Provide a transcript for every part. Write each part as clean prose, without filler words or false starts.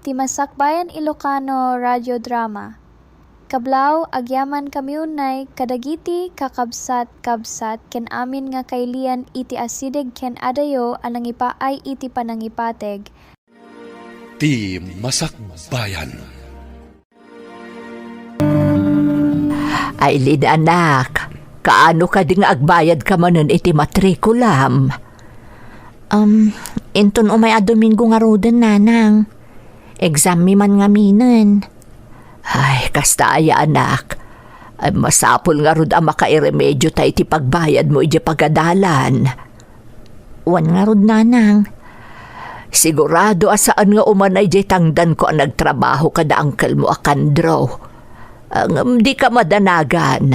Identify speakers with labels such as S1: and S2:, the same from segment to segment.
S1: ti Masakbayan Ilocano Radio Drama. Kablaw, agyaman kami unay, kadagiti kakabsat-kabsat, ken amin nga kailian iti asideg ken adayo, anang ipaay iti panangipateg.
S2: Ti Masakbayan.
S3: Aylin anak, kaano ka di nga agbayad ka manon iti matrikulam? Inton umay a Domingo nga roden nanang. Exam mi man nga minen. Ay, kasta aya anak. Ay, masapol nga rod ang makairemedyo tayo iti pagbayad mo iti pagadalan. Wan nga rod nanang. Sigurado asaan nga umanay di tangdan ko ang nagtrabaho kada angkel mo akandro. Di ka madanagan.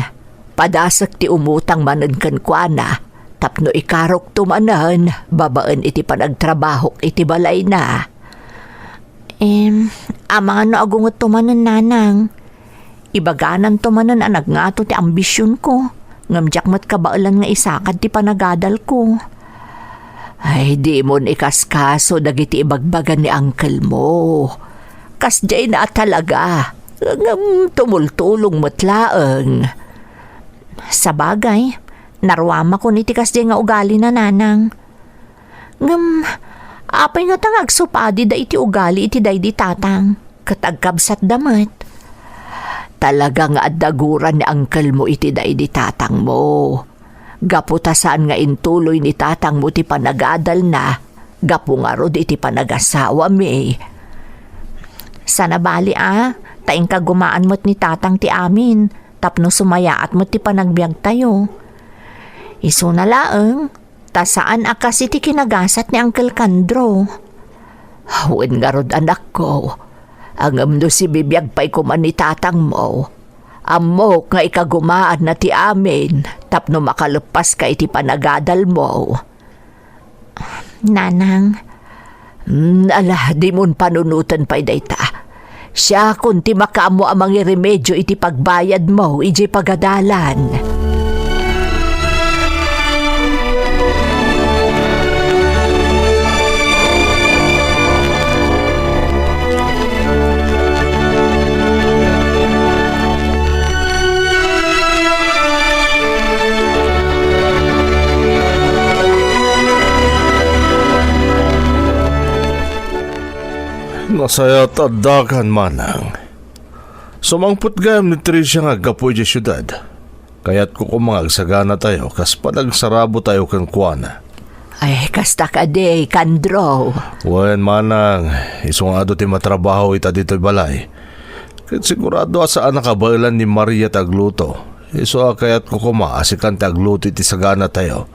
S3: Padasak ti umutang manen kan kuana. Tapno ikarok tumanan, babaan iti panagtrabaho iti balay na. Amang ano agungot tumanan nanang. Ibaganan tumanan ang nagngato ti ambisyon ko. Ngamjak mat kabailan nga isakad ti panagadal ko. Ay, di mo ikaskaso dagiti ibagbagan ni uncle mo. Kasjay na talaga. Tumultulong matlaang. Sa bagay, narwama ko ni tikas di nga ugali na nanang. Apay nga tangag supadi da iti ugali iti day di tatang. Katagkabsat damat. Talaga nga addaguran ni uncle mo iti day di tatang mo. Gaputasaan nga intuloy ni tatang mo ti panagadal na. Gapu nga rod iti panagasawa mi. Sana bali taing kagumaan mo't ni tatang ti amin. Tapno sumayaat mo't ti panagbiag tayo. Iso na laeng, tasaan akas iti kinagasat ni Uncle Kandro. Wen nga rod anak ko, ang amdo si bibiyag pa'y kuman ni tatang mo. Amok nga ikagumaan na ti amin, tapno makalupas ka iti panagadal mo. Nanang, di mon panunutan pa'y dayta. Siya kunti makaamo amang iremedyo iti pagbayad mo, iti pagadalan.
S2: Nasaya tadakan manang. Sumangput gayam ni Tricia nga gapoy di syudad. Kaya't kukumangag sagana tayo kas panagsarabo tayo kan kuana.
S3: Ay, kasta ka day, Kandro.
S2: Wen manang, isungado ti matrabaho ita dito'y balay. Kahit sigurado asaan nakabailan ni Maria tagluto. Iso kaya't kukumaasikan tagluto iti sagana tayo.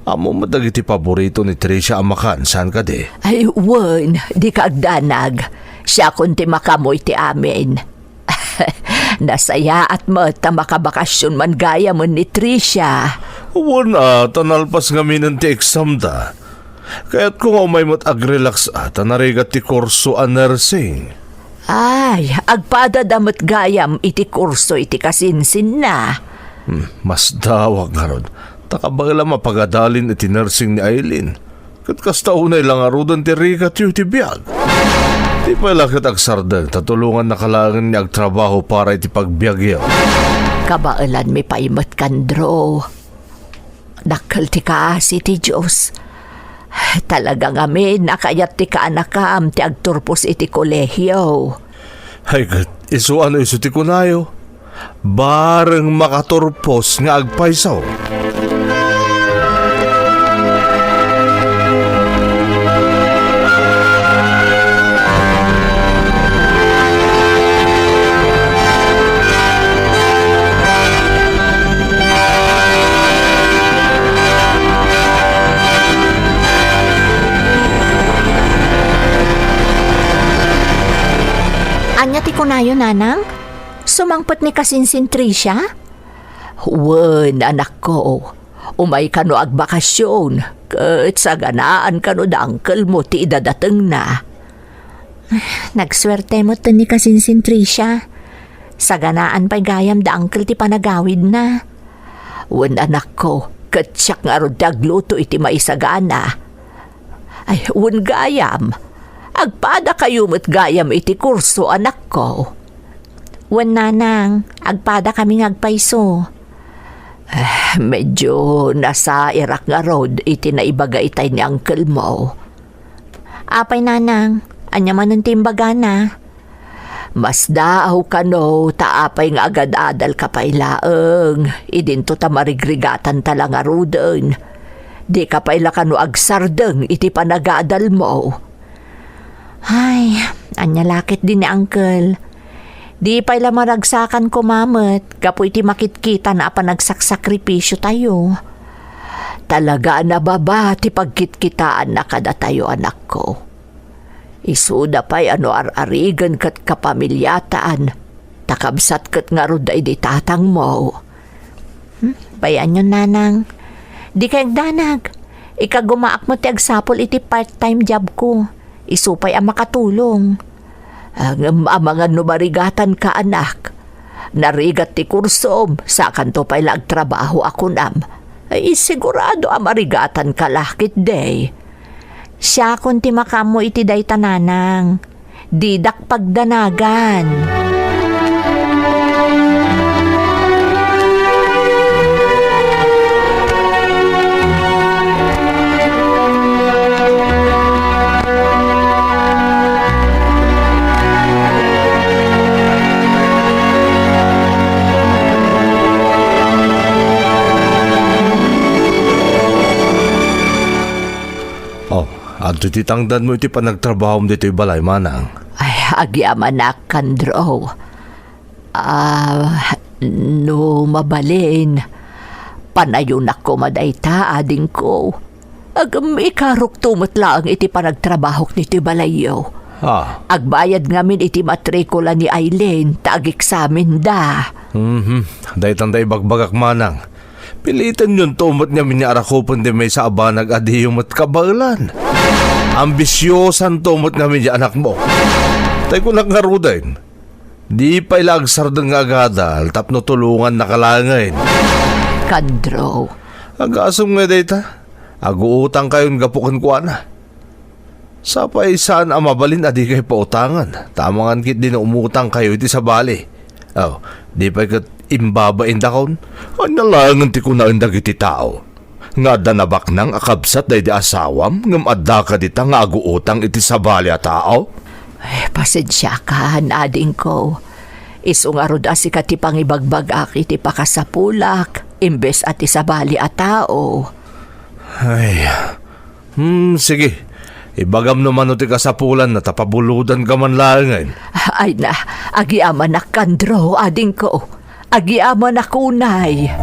S2: Amo madagiti paborito ni Tricia ang makan, saan ka di?
S3: Ay, wen, di ka agdanag. Siya kunti makamoy ti amin. Nasaya at mata makabakasyon man gaya mo ni Tricia.
S2: Wana, tanalpas nga minan ti exam da. Kaya't kung umay mo't agrelax tanarigat ti kurso a nursing.
S3: Ay, agpadadamot gayam iti kurso iti kasinsin na.
S2: Mas dawag nga ron. Takabagala mapagadalin iti nursing ni Aileen. Kat kasta unay lang arudan ti Rika tiyo ti biyag. Di pala kat agsardan, tatulungan na kalangan niya agtrabaho para iti pagbiag yaw.
S3: Kabailan mi paimat Kandro. Dakal ti kaasi ti Diyos. Talaga ngamin nakayat ti kaanakam ti agturpos iti kolehyo.
S2: Ay kat, iso ano iso ti kunayo? Bareng makaturpos nga agpaisaw.
S3: Anya ti kunayo nanang? Sumangpot ni kasinsin Tricia? Wen, anak ko. Umay ka no agbakasyon. Kat sa ganaan ka no da uncle mo ti idadateng na. Nagswerte mo to ni kasinsin Tricia. Sa ganaan pa'y gayam da uncle ti panagawid na. Wen, anak ko. Kat siyak nga ro dagluto iti maisagana. Ay, wen gayam. Agpada kayo mo't gayam iti kurso, anak ko. Wan nanang, agpada kami ngagpaiso. Medyo nasa irak nga road iti naibaga itay ni uncle mo. Apay nanang, anya man ang timbaga na. Mas daaw ka no, taapay nga agad adal ka pailaeng. Idinto ta marigrigatan tala nga ruden. Di ka paila ka no agsardeng iti panagadal mo. Ay, anya lakit din ni uncle. Di paila maragsakan ko mamet, kapo iti makitkita na panagsakripisyo tayo. Talaga na baba ti pagkitkitaan na kada tayo anak ko. Isuda pa'y ano ar-arigan kat kapamilyataan, takabsat kat nga ro day di tatang mo. Bayan yun nanang, di kayag danag, ikagumaak mo ti agsapol iti part-time job ko, isupay ang makatulong. Ang mga numarigatan ka anak, narigat ti kursom, sa kanto pa'y lagtrabaho ako nam, ay sigurado ang marigatan ka lakit day. Siya kung ti makamo iti day tananang, didak pagdanagan.
S2: Adto ti tangdan mo iti panagtrabaho mo dito'y balay, manang.
S3: Ay, agyaman na kandro. No mabalin. Panayon ako madayta, ading ko. Agam ikarok tumutlaang iti panagtrabaho nito'y balayo. Agbayad ngamin iti matrikula ni Aileen, tag-examen da.
S2: Daytang bagbagak, manang. Pilitan yun tumot niya miniarakupon di may sa abanag adi yung matkabalan. Ambisyosan tumot namin yung anak mo. Tay ko nakarudain. Di pa ilagsardang agadal tapno tulungan nakalangin.
S3: Kandro.
S2: Agasong nga data. Aguutang kayon gapukan ko ana. Sa paisaan ang mabalin adi kayo pautangan. Tamangan kit din umutang kayo iti sa bali. Di pa ikat imbabain da kaon. Ang nalangan ti ko na indag iti tao. Nga danabak nang akabsat day di asawam ngam adda ka dita nga aguutang iti sabali a tao.
S3: Pasensya ka, ading ko. Isungarod asi ka ti pangibagbag iti pakasapulak imbes ati sabali a tao.
S2: Ay, sige. Ibagam naman ti kasapulan na tapabuludan ka man langin.
S3: Ay na, agiaman na kandro, ading ko. Agiaman na kunay.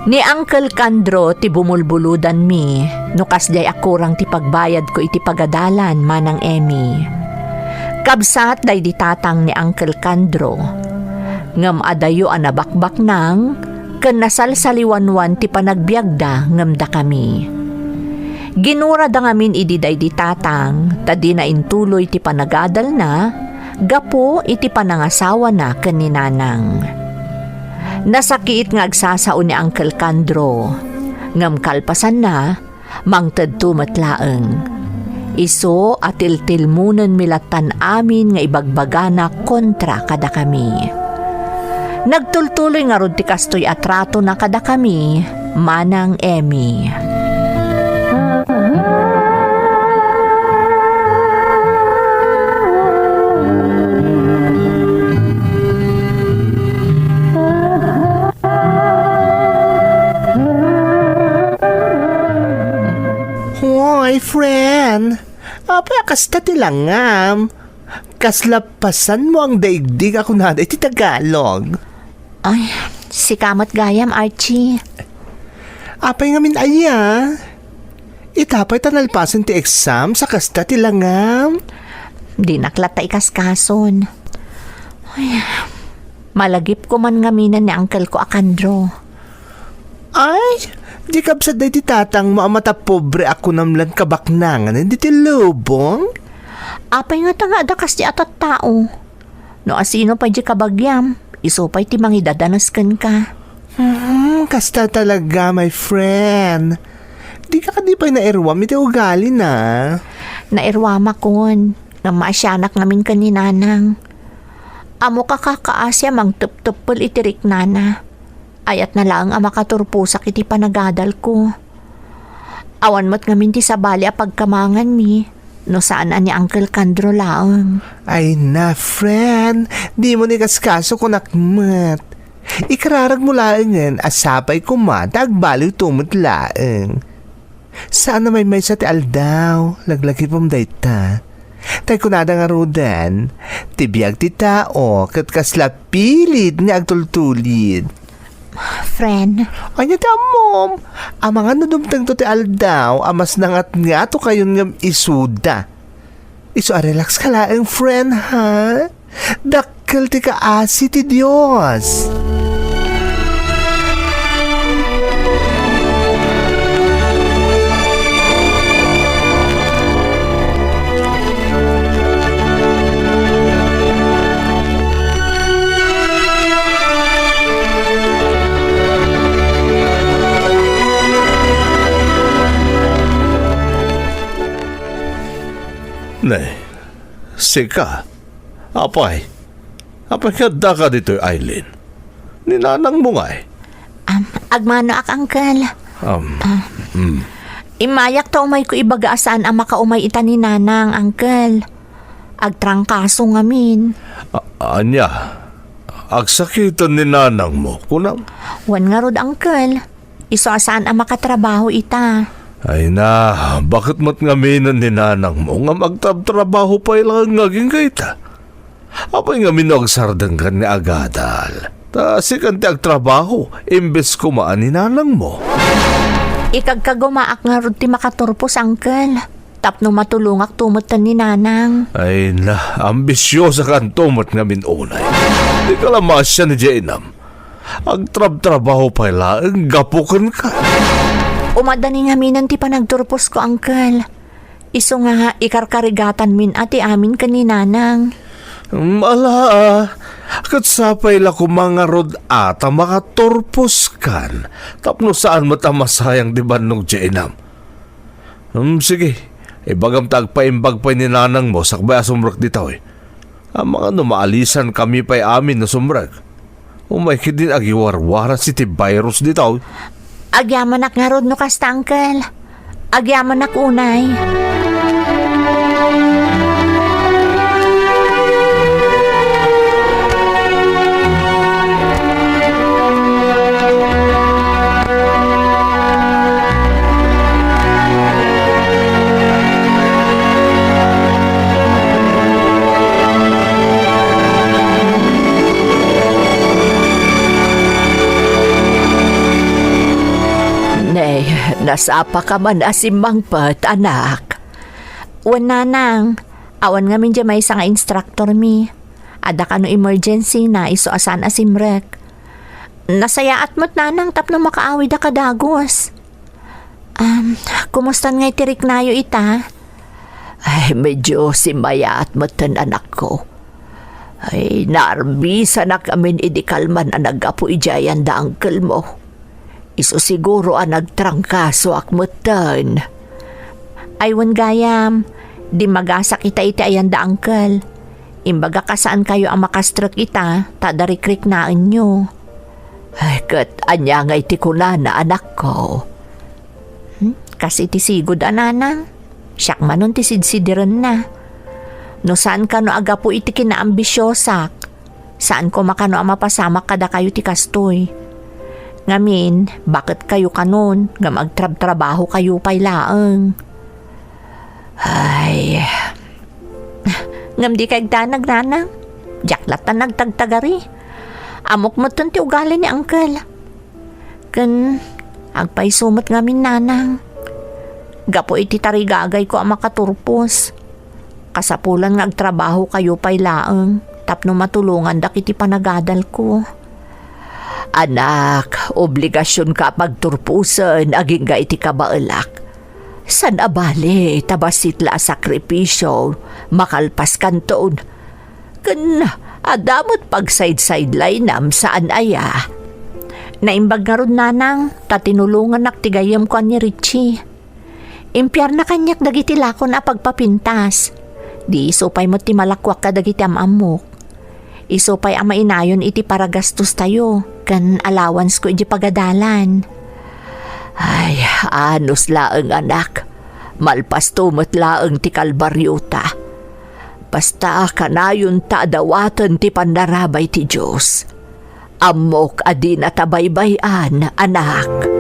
S3: Ni Uncle Kandro ti bumulbuludan mi, nukas day akurang ti pagbayad ko iti pagadalan manang Emmy. Kabsat day di tatang ni Uncle Kandro. Ngam adayo anabakbak nang, ken nasalsaliwanwan ti panagbiagda ngam da kami. Ginura da ngamin idi day di tatang, tadi na intuloy ti panagadal na, gapo iti panangasawa na ken ni nanang. Nasakit nga agsasao ni Uncle Kandro. Ngam kalpasan na, mangted tumatlaeng. Iso atil-til munen milatan amin nga ibagbagana kontra kada kami. Nagtultuloy nga rod ti kastoy atrato na kada kami, manang Emmy.
S4: Hoy, friend. Apa kasta tilangam. Kaslapasan mo ang daigdig ako na iti Tagalog.
S3: Ay, si Kamat Gayam, Archie.
S4: Apay nga min aya. Itapay tanalpasan ti exam sa kasta ti langam.
S3: Di naklata ikaskason. Ay, malagip ko man nga minan ni Uncle ko Akandro.
S4: Ay, di kabsat day ti tatang mo amata pobre ako namlan kabaknangan. Hindi ti lubong.
S3: Apay nga tanga dakas ti atat tao. No asino pa di kabagyam, isupay ti mangidadanas ka.
S4: Kasta talaga, my friend. Di ka kadipay na erwam, iti ugali na.
S3: Nairwama kon, nga maasyanak namin kaninanang. Amo kakakaasya mang tup-tupol itirik nana. Ayat na lang ang makaturpusak iti panagadal ko. Awan mo't ngamin ti sabali a pagkamangan mi. No saan ni Uncle Kandro laang.
S4: Ay na, friend. Di mo ni kaskaso kung nakmat. Ikararag mo laangan, asapay ko tagbaliw tumot laang. Saan na may sa ti aldaw, laglaki pong dayta. Tay kunada nga rodan, tibiyag ti tao, katkasla pilit ni agtultulid.
S3: Friend,
S4: Anya ta mom, ang mga nudumtang to ti aldaw, amas nangat nga to kayon ngam isuda. Iso relax ka laang, friend, ha? Dakkel ti kaasi ti Diyos.
S2: Nay, sika. Apay nga ka dito, Eileen. Ninanang mo nga eh.
S3: agmano ak Uncle. Imayak ta umay ko ibagaasaan ang makaumay ita ni Nanang, Uncle. Agtrangkaso ngamin.
S2: Anya, agsakitan ni nanang mo, kunang?
S3: Wan nga rod, Uncle. Iso asaan ang makatrabaho ita.
S2: Ay na, bakit mat ngaminan ni nanang mo nga magtrabaho pa ilang ngaging kaita? Apay nga minogsardang ka ni agadal. Ta sikan ti agtrabaho, imbes kumaan ni nanang mo.
S3: Ikagkagumaak nga rod ti makaturpos, Uncle. Tapno matulungak tumutan ni Nanang.
S2: Ay na, ambisyosa kan tumat ngamin unay. Di ka lamasya ni Jainam. Agtrab-trabaho pa ilang, gapukan ka.
S3: Umadani nga minan ti panagturpos ko, Uncle. Iso nga ikarkarigatan min ati amin kaninanang.
S2: Mala, katsapay la ko mga rod ata makaturpos kan. Tapno saan matamasayang di ba nung Jainam? Sige, ibagam tagpaimbag pa ni nanang mo sakbay asumrag ditaw eh. Ang mga numaalisan kami pa'y amin na sumrag. Umay din agiwarwara si ti virus ditaw.
S3: Agyaman ak nga rod no kasta, Uncle. Agyaman ak unay. Nasapa ka man asimbangpat, anak. Nanang, awan nga min dyan may isa nga instructor mi. Ada ka no emergency na iso asan asimrek. Nasayaat mo't nanang tapno makaawi da kadagos. Kumustan nga itirik nayo ita? Ay, medyo simayaat mo't anak ko. Ay, naarbisa na kami idikalman ang nagapu ijayan da uncle mo. Iso siguro ang nagtrangkaso akmutan. Aywan gayam, di magasak ita iti ayan da uncle. Imbaga kasaan kayo ang makastrak ita, tadarikrik naan nyo. Ay kat anya nga iti kunana anak ko. Kasi iti sigod ananang, siyak manon ti sidsidiran na. No saan ka no aga po iti kinaambisyosak, saan ko makano ang mapasamak kada kayo ti kastoy. Ngamin, bakit kayo kanon nga magtrab-trabaho kayo pa'y laang? Ay, ngam di kay danag nanang, jaklat na nagtagtagari. Amok mo ti ugali ni uncle. Kan, Agpaisumot ngamin nanang. Gapo iti tarigagay ko ang makaturpos. Kasapulan nga agtrabaho kayo pa'y laeng, tapno matulungan dak iti panagadal ko. Anak, obligasyon ka pagturpusan aging ga iti kabaelak. San abali, tabasitla sakripisyo, makalpas kanton. Kan, adamot pag side-sideline nam saan aya. Naimbag nga ron nanang, tatinulungan naktigayam ko ni Richie. Impyar na kanyak dagiti lakon a pagpapintas. Di isupay mo ti malakwak ka dagiti amamok. Isupay ang mainayon iti para gastos tayo, kan allowance ko iti pagadalan. Ay, anos laeng anak, malpas tumot laeng ti kalbaryota. Basta kanayon ta dawatan ti pandarabay ti Diyos. Amok adi na tabaybayan, anak.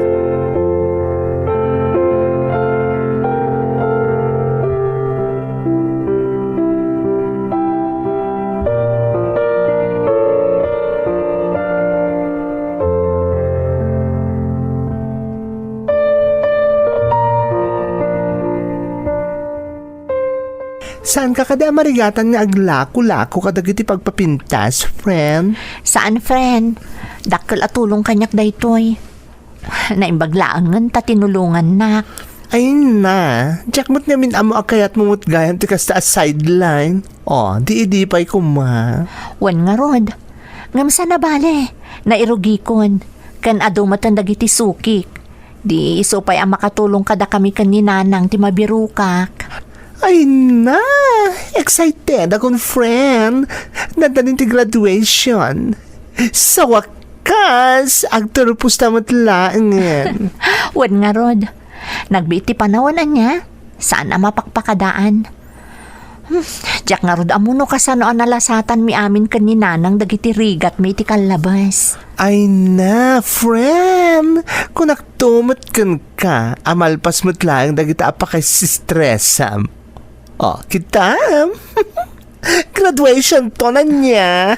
S4: Saan ka kada marigatan nga aglako-lako kadagiti pagpapintas, friend?
S3: Saan, friend? Dakkel atulong kanyak daytoy. Naimbaglaangan ta tinulungan na.
S4: Ay na, jakmot namin amo akayat mumut gayam ti kasta a sideline. Oh, di pa'y kuma.
S3: Wan nga rod. Ngam sana bale, nairugikon. Kan adumatan dagiti sukik. Di isupay ang makatulong kada kami kaninanang ti mabirukak.
S4: Ay na, excited akong friend. Nandanin ti graduation. Sa wakas, agturupos tamot laangan.
S3: Wan nga rod. Nagbiti panawanan niya. Saan ang mapakpakadaan? Diyak nga rod amuno kasano ang nalasatan mi amin kaninanang dagiti rigat mi iti kalabas.
S4: Ay na, friend. Kung naktumot ka, amalpas mo't lang dagita apakay si stressam. Oh, kita. Graduation to na niya.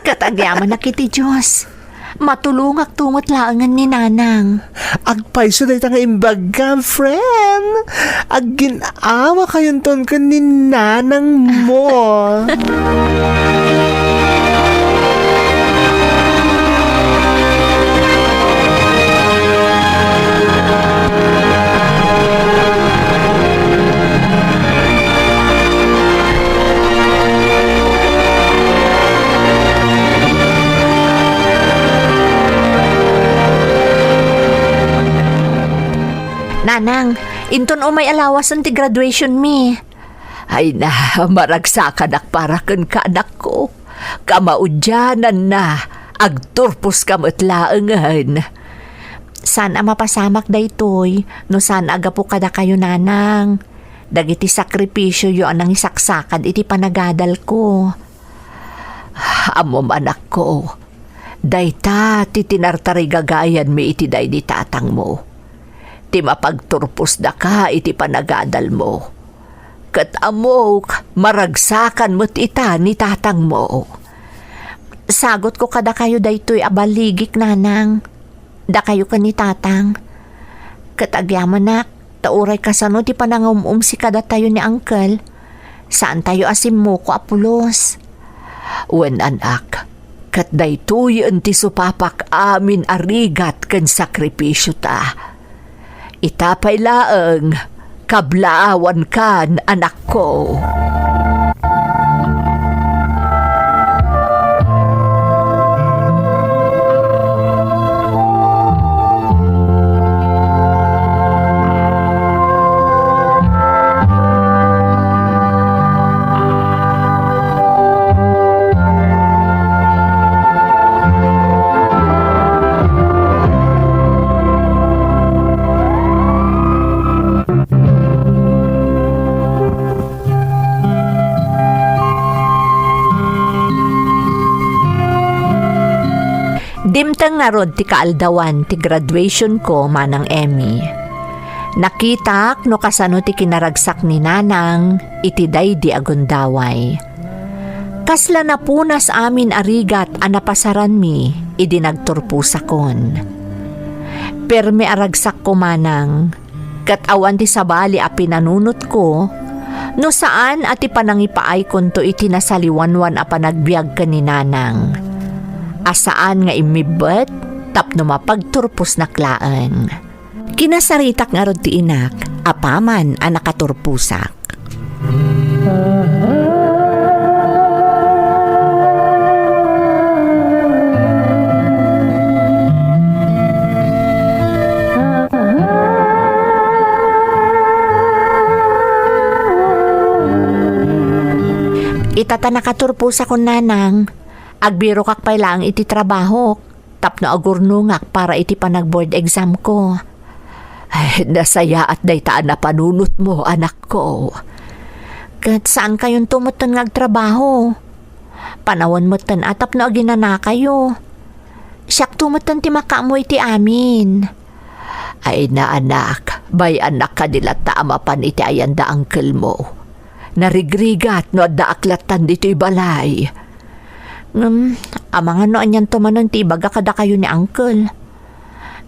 S3: Katagyaman na kiti Diyos. Matulungak tumot laangan ni nanang.
S4: Agpaiso na itang imbaga, friend. Aginawa kayon ton ka ni nanang mo.
S3: Nanang, inton o may alawasan ti graduation mi. Ay na, maragsakan ak para kan kaanak ko. Kamaudyanan na, agturpos kamatlaangan. Saan ang mapasamak daytoy, no saan aga po kada kayo nanang. Dagiti sakripisyo yo anang isaksakan iti panagadal ko. Amom anak ko, dayta titinartari gagayan mi iti day di tatang mo. Ti mapagturpos da ka iti panagadal mo. Kat amok, maragsakan mo't ita ni tatang mo. Sagot ko kada kayo daytoy abaligik nanang. Da kayo ka ni tatang. Kat agyaman nak, tauray kasano ti panangumum si kada tayo ni uncle. Saan tayo asim mo ko apulos? Wen anak, kat daytoy ti supapak amin arigat ken sakripisyo ta. Itapay laeng, kablaawan kan anak ko. Dimtang nga rod ti kaaldawan ti graduation ko manang Emmy. Nakitak no kasano ti kinaragsak ni nanang iti daydi agundaway. Kasla na punas amin arigat a napasaran mi idi nagturpusakon. Perme aragsak ko manang. Kat awan ti sabali a pinanunot ko, no saan at ipanangipaay kunto iti nasaliwanwan a panagbiag ka ni nanang. Asaan nga imibet, tapno mapagturpos na klaan. Kinasaritak nga rod ti inak, apaman a nakaturpusak. Itata nakaturpusa ko nanang, agbiro kak pay lang iti trabaho, tapno agurnungak para iti panag-board exam ko. Ay, nasaya at daytaan na panunot mo, anak ko. Kat saan kayong tumutan ng trabaho? Panawan mo tan atap na aginana kayo. Siyak tumutan ti makaamo iti amin. Ay na anak, bay anak ka dilata amapan iti ayanda uncle mo. Narigrigat no adaaklatan dito'y balay. Amang ano anyan tumanon ti ibaga kada kayo ni uncle.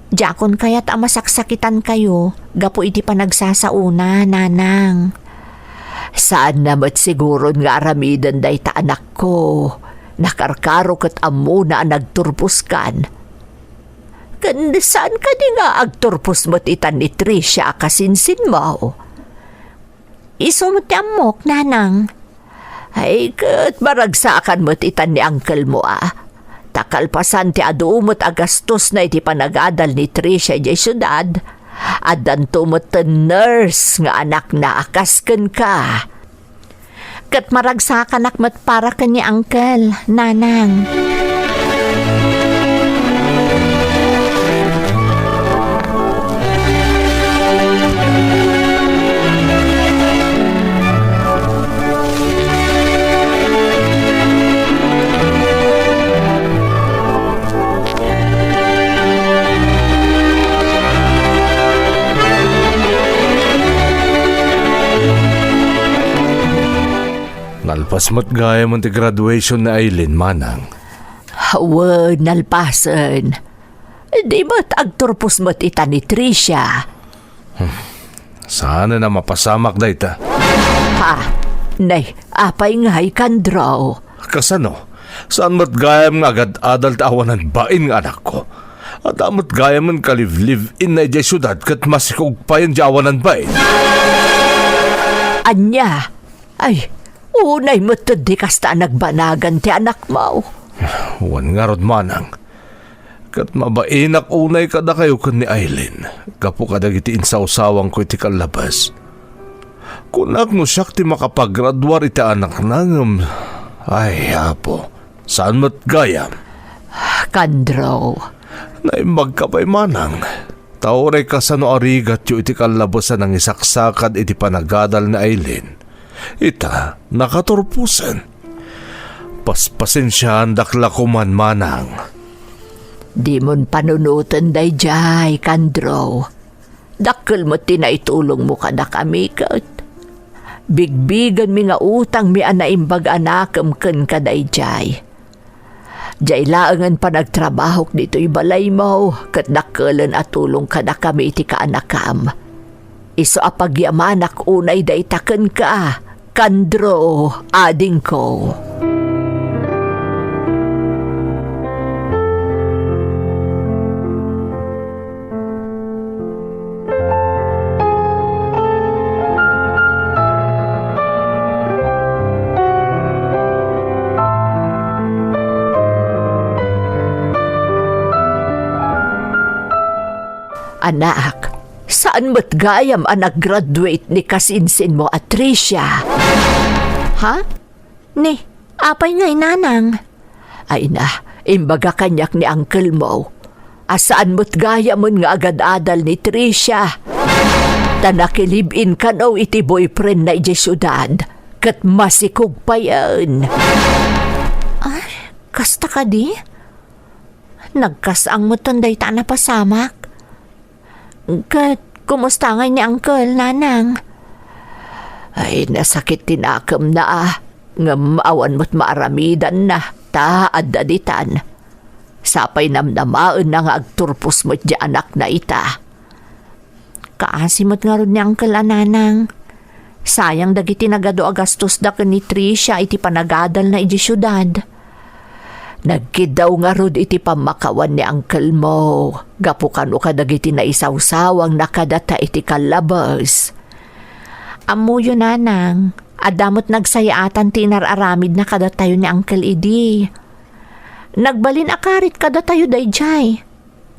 S3: Diakon kaya't amasaksakitan kayo, gapo iti panagsasauna, nanang. Saan namat siguro nga aramidan day ta anak ko, nakarkaro kat amo na nagturpos kan. Kanda saan ka di nga agturpos mo't itan ni Tricia kasinsin mo? Isumot ti amok, nanang. Ay, kat maragsakan mo't itan ni uncle mo Takalpasan ti adumot agastos na iti panagadal ni Tricia di syudad. Adan tumot ti nurse nga anak na akasken ka. Kat maragsakan akmat para ka ni uncle, nanang.
S2: Nalpas mo't gaya mo ti graduation na Aileen, manang.
S3: Hawad, nalpasan. Di ba't agturpos mo't ita ni Tricia?
S2: Sana na mapasamak da ita.
S3: Ha? Nay, apay nga'y kandraw.
S2: Kasano? Saan mo't gaya mo agad adal tawanan bain nga anak ko? At amot gaya mo kaliv-live-in na ijay syudad kat masikog pa yan di awanan bain.
S3: Anya? Ay, unay mo to di kasta nagbanagan ti anak mo.
S2: Wan nga rod manang. Kat mabainak unay kada kayo kan ni Aileen. Kapo kadag iti insaw-sawang ko iti kalabas. Kunak no siyak ti makapaggraduar iti anak nangam. Ay, apo. Saan mo't gayam?
S3: Kandraw.
S2: Naimbag ka pa'y manang. Tauray ka sa no arigat yu iti kalabasan ng isaksakad iti panagadal na Aileen. Ita, nakaturpusan. Paspasensyahan dakla ko man manang.
S3: Di mon panunutan day jay, Kandraw. Dakkel mo tinaitulong mo kada kami kat. Bigbigan mi nga utang mi anaimbag anakam ken kaday jay. Jay laangan pa nagtrabaho dito'y balay mo kat dakkelan at tulong kada kami iti kaanakam. Iso apagyamanak unay day taken ka, Kandraw, ading ko. Anak, saan mo't gayam ang nag-graduate ni kasinsin mo at Tricia? Ha? Ni, apay nga'y nanang. Ay na, imbaga kanyak ni uncle mo. Asaan mo't gayam mo nga agad-adal ni Tricia? Tanakilibin ka no iti boyfriend na iti syudad. Kat masikog pa yan. Ay, kasta ka di? Nagkasang mo tanday ta na pasamak. Kat, kumusta ngay ni uncle, nanang? Ay, nasakit tinakam na nga maawan mo't maaramidan na, ta adaditan. Sapay namnamaan na nga agturpos mo't di anak na ita. Kaasimot nga ron ni Uncle Ananang. Sayang dagiti nagado agastos da ni Tricia iti panagadal na iti syudad. Nagkidaw nga rod iti pamakawan ni Uncle mo. Gapukan o kadagiti na isawsawang nakadata iti kalabas. Amuyo nanang, adamot nagsayatan tinararamid na kadatayo ni Uncle Idi. Nagbalin akarit kadatayo dayjay.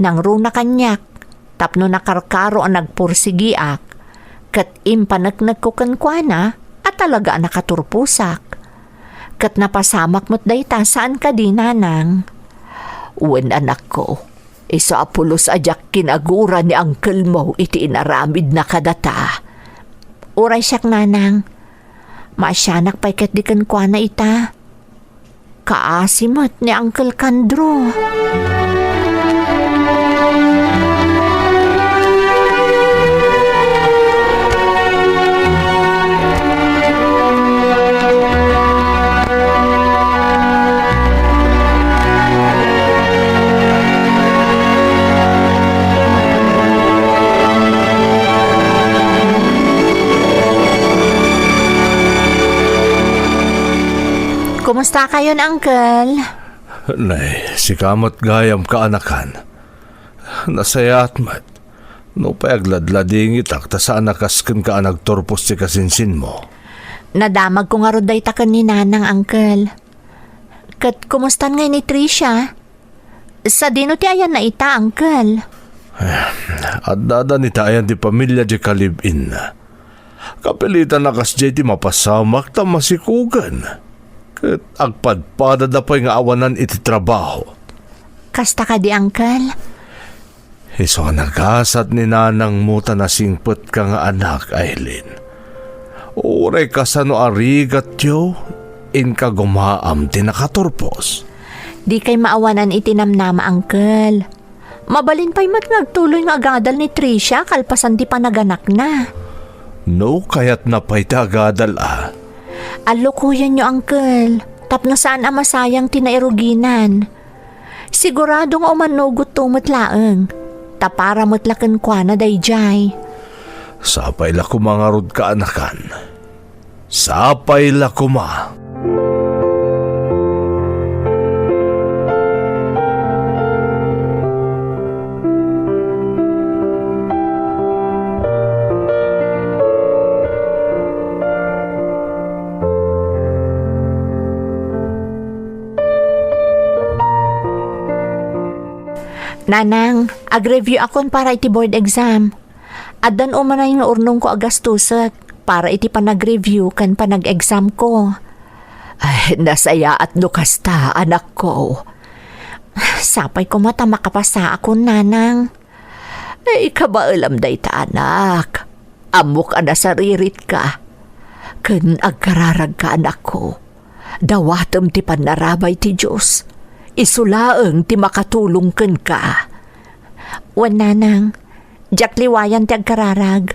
S3: Nang runa kanyak, tapno nakarkaro ang nagpursigiak. Kat impanagnag ko kankwana at talaga nakaturpusak. Kat napasamak mo't dayta saan ka di nanang. Uwan anak ko, iso apulos ajak kinagura ni Uncle mo iti inaramid na kadata. Uray siyak nanang, masyanak pa'y kat di kankwana ita. Kaasimot ni Uncle Kandro. Kumusta kayo, Uncle?
S2: Nay, si kamot gayam kaanakan. Nasayat mat. No payagladlading itak ta saan nakasken ka nagtorpos ti kasinsin mo.
S3: Nadamag ko nga ro day takan ni nanang, Uncle. Kat kumustan nga ni Tricia? Sa dino ti ayan na ita, Uncle.
S2: At dada ni tayan ti pamilya di kalibin na. Kapilitan na kas ti mapasamak ta masikugan. Kat agpadpada da pa'y nga awanan iti trabaho.
S3: Kasta ka di, Uncle?
S2: Iso nagasat ni nanang muta na singpet ka nga anak, Aileen. Uray ka sa no arigat yo, in ka gumaam ti nakaturpos.
S3: Di kay maawanan itinamnama, Uncle. Mabalin pa'y mat nagtuloy nga agadal ni Tricia kalpasan di pa naganak na.
S2: No, kayat na pa'y tagadal
S3: Alukuyan nyo, Uncle. Tapno saan ang masayang tinairuginan. Siguradong umanugot tumot laeng. Tapara mutlaken kwa na dayjay.
S2: Sapay la kumangarod ka anakan. Sapay la kuma.
S3: Nanang, ag-review akon para iti board exam. Adan umanay nga urnong ko agastusak para iti panag-review kan panag-exam ko. Ay, nasaya at nukasta, anak ko. Sapay ko mata makapasa akon, nanang. Ay, kabaalam day ta, anak. Amok ana saririt ka. Kan agkararag ka, anak ko. Dawatom ti panarabay ti Diyos. Isulaeng ti makatulong ken ka. Wan nanang, jak liwayan ti agkararag.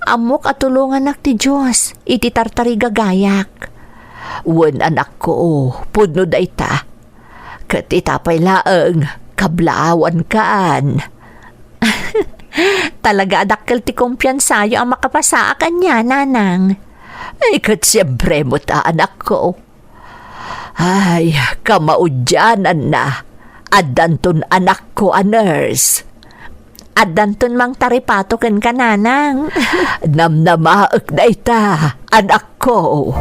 S3: Amok at tulungan nak ti Diyos, iti tartari gagayak. Wan anak ko, pudno day ta. Kat itapay laeng, kablaawan kaan. Talaga adakkel ti kumpiyansayo ang makapasaakan niya, nanang. Ay, kat siyempre mo ta, anak ko. Ay, kamaudyanan na. Adanton anak ko a nurse. Adanton mang taripato ken kananang. Namnamaak na ita, anak ko.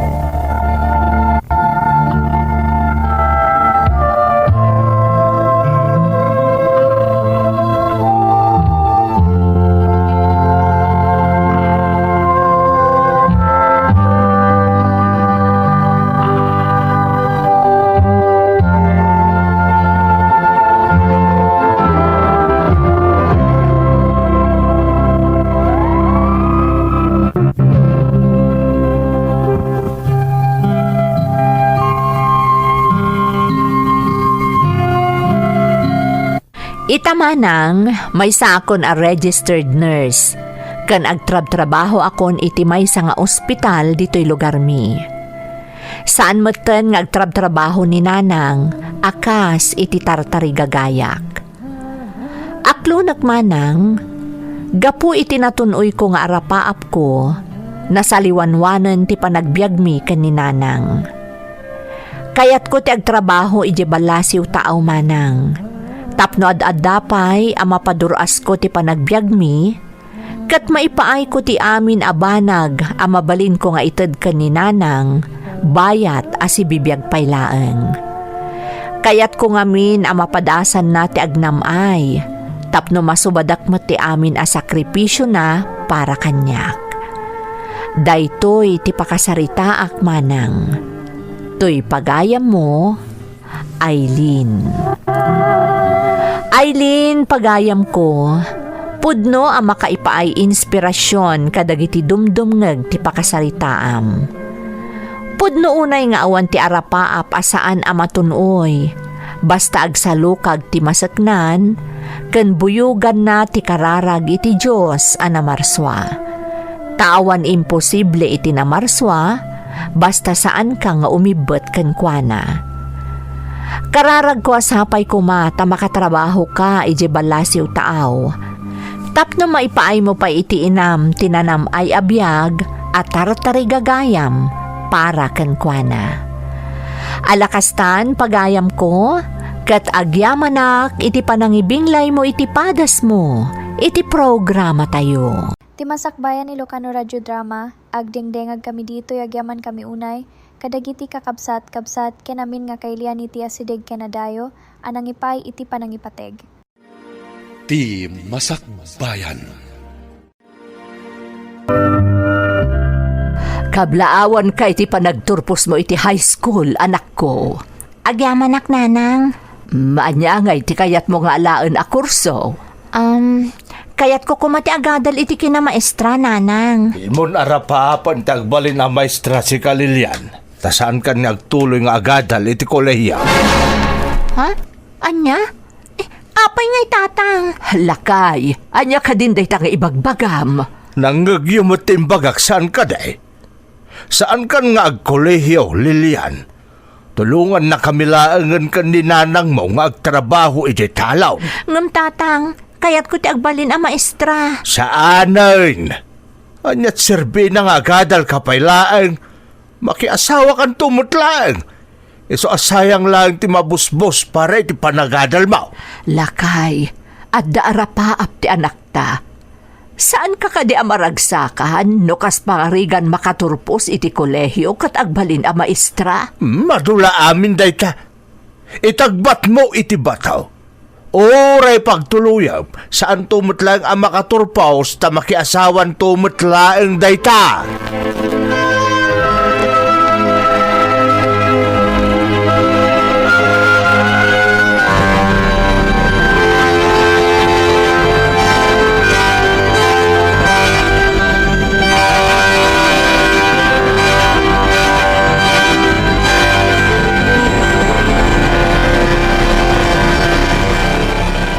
S3: Itamanang may sakon a registered nurse. Kan agtrab-trabaho akon iti may sa nga ospital dito'y lugar mi. Saan meten nga agtrab-trabaho ni nanang, akas iti tartari gagayak. Aklo nagmanang, gapu iti natunoy ko nga arapaap ko, nasaliwanwanan ti panagbiagmi ken ni nanang. Kayat ko ti agtrabaho iti balasiw taaw manang. Tapno ad-addapay ang mapaduras ko ti panagbiagmi, kat maipaay ko ti amin abanag ang mabalin ko nga ited ken ni nanang, bayat as ibibiyag paylaeng. Kayat ko ngamin ang mapadasan na ti agnamay, tapno masubadak mo ti amin a sakripisyo na para kanyak. Daytoy ti pakasaritaak manang. To'y pagayam mo, Aileen. Aileen, pagayam ko, pudno ang makaipaay inspirasyon kadagiti dumdumngeg ti pakasaritaam. Pudno unay nga awan ti arapaap asaan ang matunoy, basta agsalukag ti masaknan, ken buyugan na ti kararag iti Diyos a namarswa. Tawan imposible iti namarswa, basta saan ka nga umibet ken kuana. Kararag ko asapay ko ta makatrabaho ka ije balasiw taaw. Tapno maipaay mo pa iti inam tinanam ay abiyag at tartari gagayam para ken kuana. Alakastan pagayam ko, kat agyamanak iti panangibinglay mo iti padas mo, iti programa tayo.
S1: Timasakbayan Ilocano Radio Drama, agdengdengag kami dito yagyaman kami unay, kadagiti kakabsat-kabsat kenamin nga kailian iti asideg kenadayo, anang ipay iti panangipateg.
S5: Ti Masakbayan.
S3: Kablaawan ka iti panagturpos mo iti high school, anak ko.
S6: Agyamanak nanang.
S3: Maanya nga iti kayat mo nga alaan a kurso.
S6: Kayat ko kumati agadal iti kina maestra nanang.
S2: Imon arapapan tagbalin ang maestra si Kalilian. Tasaan ka nagtuloy nga agadal iti kolehiya.
S6: Ha? Anya? Apay nga'y tatang.
S3: Lakay, anya ka din day tanga ibagbagam.
S2: Nangagyumot timbagak saan ka day? Saan kan nga agkolehiyo, Lilian? Tulungan na kamilaangan ka ni nanang mo nga agtrabaho iti talaw.
S6: Ngam tatang, kayat ko ti agbalin ang maestra.
S2: Saanan? Anyat serbi na nga agadal kapaylaang. Makiasawa kan tumutlaang. Iso asayang lang ti mabusbos para iti panagadal mo.
S3: Lakay, at daarapaap ti anak ta. Saan ka kadi amaragsakan no kas pangarigan makaturpos iti kolehiyo kat agbalin a maestra?
S2: Madula amin dayta. Itagbat mo iti bataw. Oray pagtuluyam, saan tumutlang ang makaturpaos ta makiasawan tumutlaang dayta.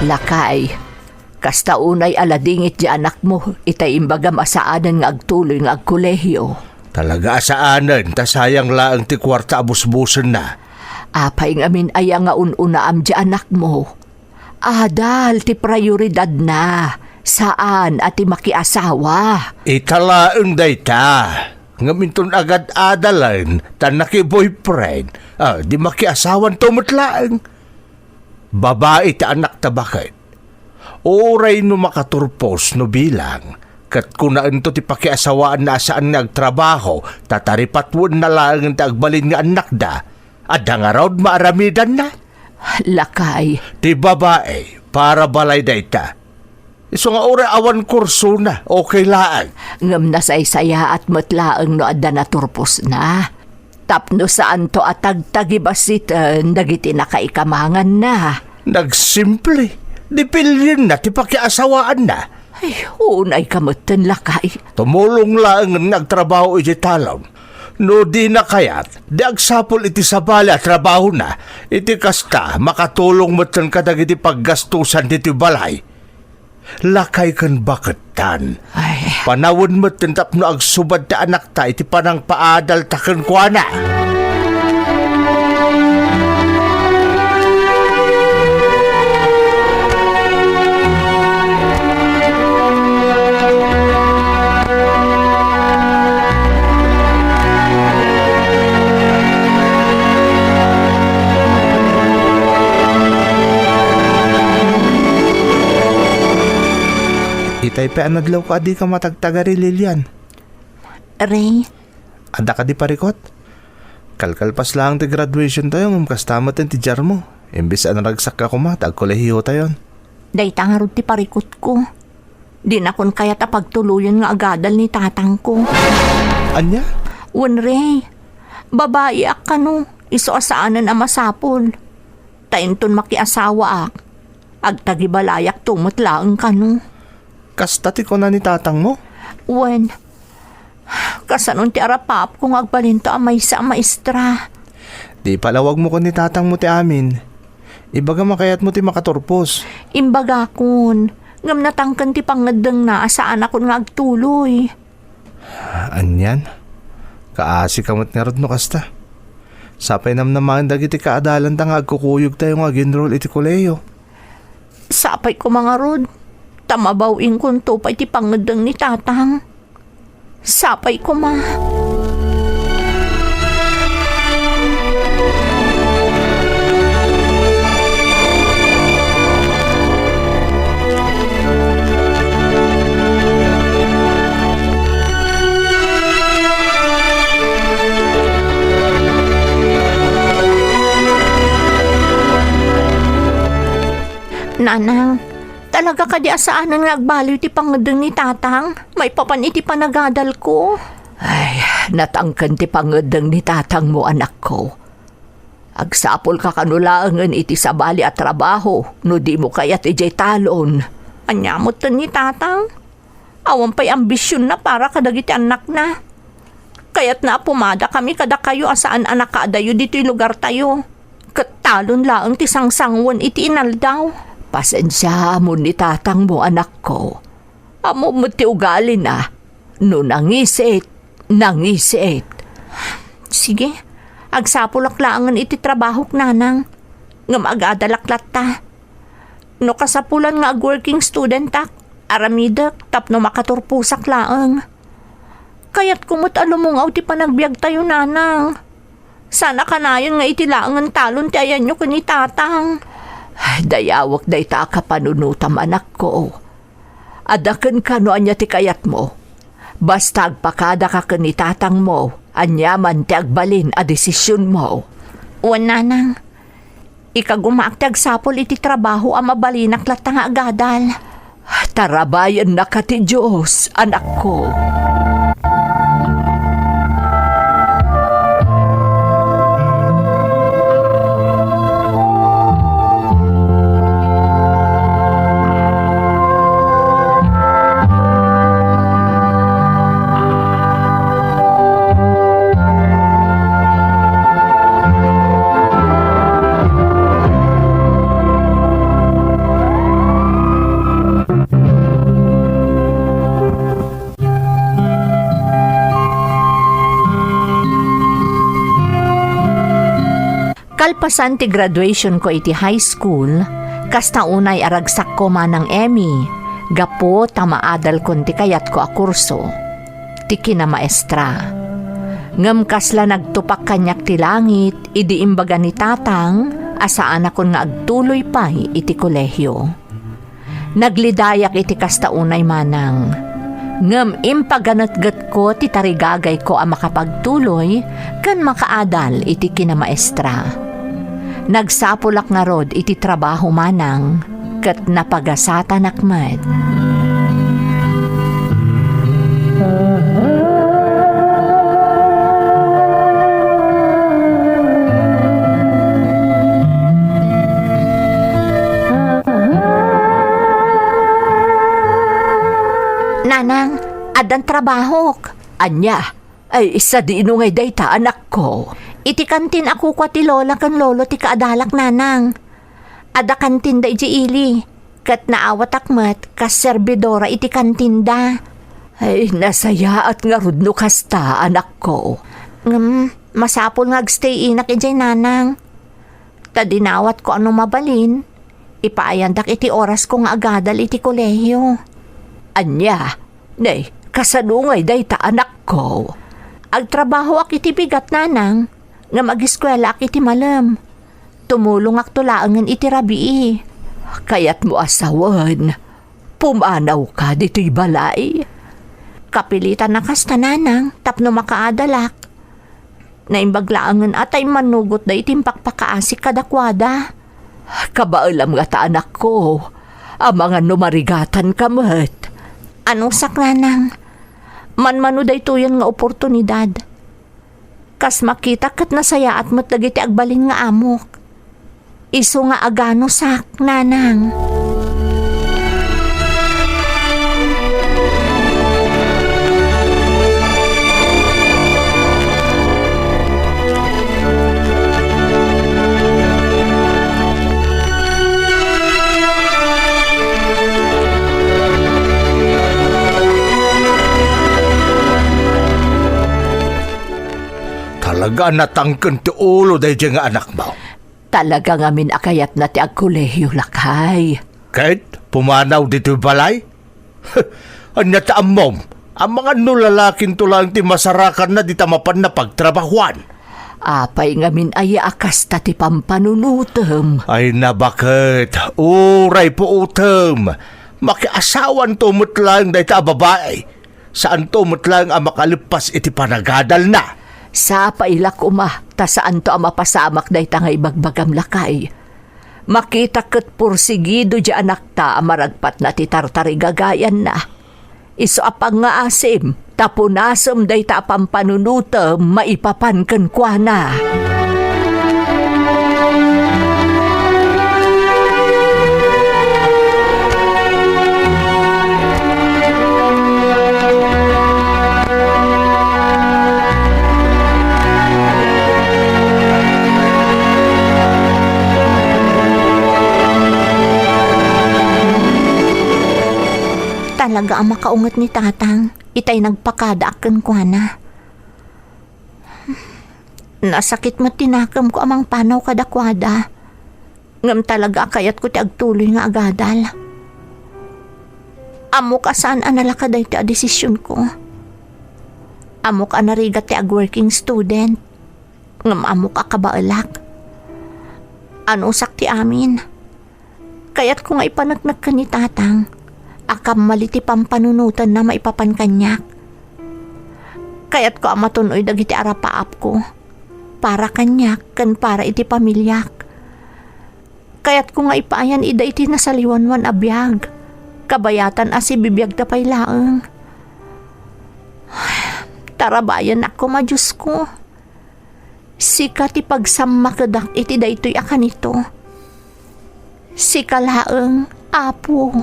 S3: Lakay, kasta unay aladingit di anak mo, itay imbaga masaanan nga agtuloy nga agkolehiyo.
S2: Talaga asaanan, ta sayang laang ti kwarta abusbusan na.
S3: Apay ngamin aya nga ununa am di anak mo. Adal ti prioridad na, saan at ti makiasawa.
S2: Italaang dayta. Ngaminton agad adalan, tan naki-boyfriend, di makiasawan tumutlaang. Babae ti anak ta bakit? Oray no makaturpos no bilang, kat kunaan to ti pakiasawaan na saan nagtrabaho, tataripatwon na lang ti agbalin nga anak da, at nga raw maaramidan na.
S3: Lakay,
S2: Ti babae, para balay dayta. Iso nga oray awan kurso na, okay laan.
S3: ngam na saysaya at matlaang no adda naturpos na. Tapno saan to atag-tagibasit dagiti nakaikamangan na.
S2: Nagsimple, dipilin na ti pakiasawaan na.
S3: Ay, unay kamutan lakay.
S2: Tumulong lang nagtrabaho iti talon. No di na kayat, di agsapol iti sabali at trabaho na, iti kasta makatulong mo tan kadag iti paggastusan iti balay. Lakay kan baketan.
S3: Ay,
S2: Panawon mo tan tapno agsubad ta anak ta iti panang paadal ta kan kuana.
S4: Taype anadlaw ko adi ka matagtagari Lilian.
S6: Ray,
S4: Ada ka di parikot? Kalkalpas lang ti graduation tayo ng kastamat ti jar mo. Imbis anaragsak ka kuma, tagkolehiyo tayo.
S6: day tangarod ti parikot ko. Di na kun kaya ta pagtuluyan nga agadal ni tatang ko.
S4: Anya?
S6: Wen Ray, babae ak kano, iso asaanan a masapol. Tainton makiasawa ak. Agtagibalayak tumot laang kano.
S4: Kasta ti ko na ni tatang mo?
S6: Wen, kasanon ti arapap kung agbalinto a maysa a maestra.
S4: Di palawag mo ko ni tatang mo ti amin. Ibaga makayat mo ti makaturpos.
S6: Imbaga kun, ngam natangkan ti pangadeng na asaan ako nga agtuloy.
S4: Anyan? Kaasi kamot nga rod no kasta. Sapay namnaman dagiti kaadalan ta nga agkukuyog tayo nga ginroll iti koleyo.
S6: Sapay ko mga rod, tamabawing kun to pa iti pangadeng ni tatang. Sapay ko ma. Nanang, talaga ka di asaanan nga agbaliw ti pangadeng ni tatang? May papan iti panagadal ko.
S3: Ay, natangkan ti pangadeng ni tatang mo, anak ko. Agsapol ka kanulaangan iti sabali at trabaho, no di mo kayat ijay talon.
S6: Anyamot ta ni tatang. Awan pa'y ambisyon na para kadagiti anak na. Kaya't na pumada kami kada kayo asaan anak kaadayo dito'y lugar tayo. Katalon laang ti sangsangwan iti inaldaw.
S3: Pasensya mo ni tatang mo, anak ko. Amo mo ti ugali na. No nangisit.
S6: Sige, agsapulak laangan iti trabahok nanang. Nga magadalaklat ta. No kasapulan nga working student tak, aramidak tapno makaturpusak laang. Kaya't kumot alumungaw ti panagbiag tayo nanang. Sana kanayon nga iti laangan talon ti ayan nyo kani tatang.
S3: Dayawak day ta ka panunutam, anak ko. Adaken ka no anya ti kayat mo. Basta agpakada ka kani tatang mo, anyaman ti agbalin a desisyon mo.
S6: Wan nanang, ikagumaak ti agsapol iti trabaho a mabalinak latang agadal.
S3: Tarabayan na ka ti Diyos, anak ko.
S6: Kalpasan ti graduation ko iti high school, kasta unay aragsak ko manang Emmy, gapo tamaadal kon ti kayat ko a kurso. Ti kinamaestra. Ngem kasla nagtupak kanyak ti langit, idi imbaga ni tatang, asaan akon nga agtuloy pay iti kolehyo. Naglidayak iti kasta unay manang. Ngem impaganatgat ko ti tarigagay ko a makapagtuloy, kan makaadal iti kinamaestra. Nagsapulak nga rod iti trabaho manang, kat napagasata nakmat. Nanang, adan trabahok.
S3: Anya, ay isa di inungay dayta, anak ko.
S6: Iti kantin ako kwa ti lola kan lolo ti kaadalak nanang. Ada kantin da iti ili. Kat naawat akmat kas serbidora iti kantin da.
S3: Ay, nasaya at nga rudno kasta, anak ko.
S6: Masapol nga agstay inak iti nanang. Tadinawat ko ano mabalin. Ipaayandak iti oras ko nga agadal iti kolehyo.
S3: Anya, nay, kasanungay dayta, anak ko.
S6: Agtrabaho ak iti bigat nanang. Nga mag-eskwela ak iti malam. Tumulong ak tulaangan iti rabii.
S3: Kayat mo asawan. Pumanaw ka dito'y balay.
S6: Kapilitan na kasta nanang, tapno makaadalak. Naimbaglaangan atay manugot da itimpak pakaasik kadakwada.
S3: Kabaalam nga ta anak ko, ang mga numarigatan kamat.
S6: Anong sak nanang? Manmano da ito yan nga oportunidad. Kas makita kat nasaya at matagiti agbalin nga amok. Iso nga agano sak nanang.
S2: Talaga natangken ti ulo dahi nga anak mo.
S3: Talaga nga minakayat na ti agkolehiyo lakay.
S2: Kahit pumanaw dito balay? Anya ta amom, ang mga nulalakin to lang ti masarakan na di tamapan na pagtrabahuan.
S3: Apay nga min ay akas ta ti pampanunutem.
S2: Ay na bakit? Uray po utem. Makiasawan to mutlang dahi ta babae. Saan to mutlang ang makalipas iti panagadal na?
S3: Sa pailak umah, ta saan to ang mapasamak dahi ta nga ibagbagam lakay. Makita ket pursigido di anak ta amaragpat na ti tartarigagayan na. Iso apang nga asim, tapunasem dahi ta pampanunutem maipapan ken kuana.
S6: Talaga ang makaungat ni tatang. Itay nagpakada akin kwa na. Nasakit mo tinakam ko amang panaw kadakwada. Ngam talaga kayat ko ti agtuloy nga agadal. Amok asaan analaka day ti desisyon ko. Amok anarigat ti ag-working student. Ngam amok akabaalak. Ano sak ti amin? Kayat ko nga ipanagnak ka ni tatang. Akam maliti pampanunutan na maipapan kanyak. Kayat ko amatunoy dagiti arapaap ko. Para kanyak, kan para iti pamilyak. Kayat ko nga ipaayan ida iti nasaliwanwan abiyag. Kabayatan asi bibiyag tapay laeng. Tarabayan ako madyos ko. Sika ti pagsamakadak iti daytoy akanito. Sika laeng, apo.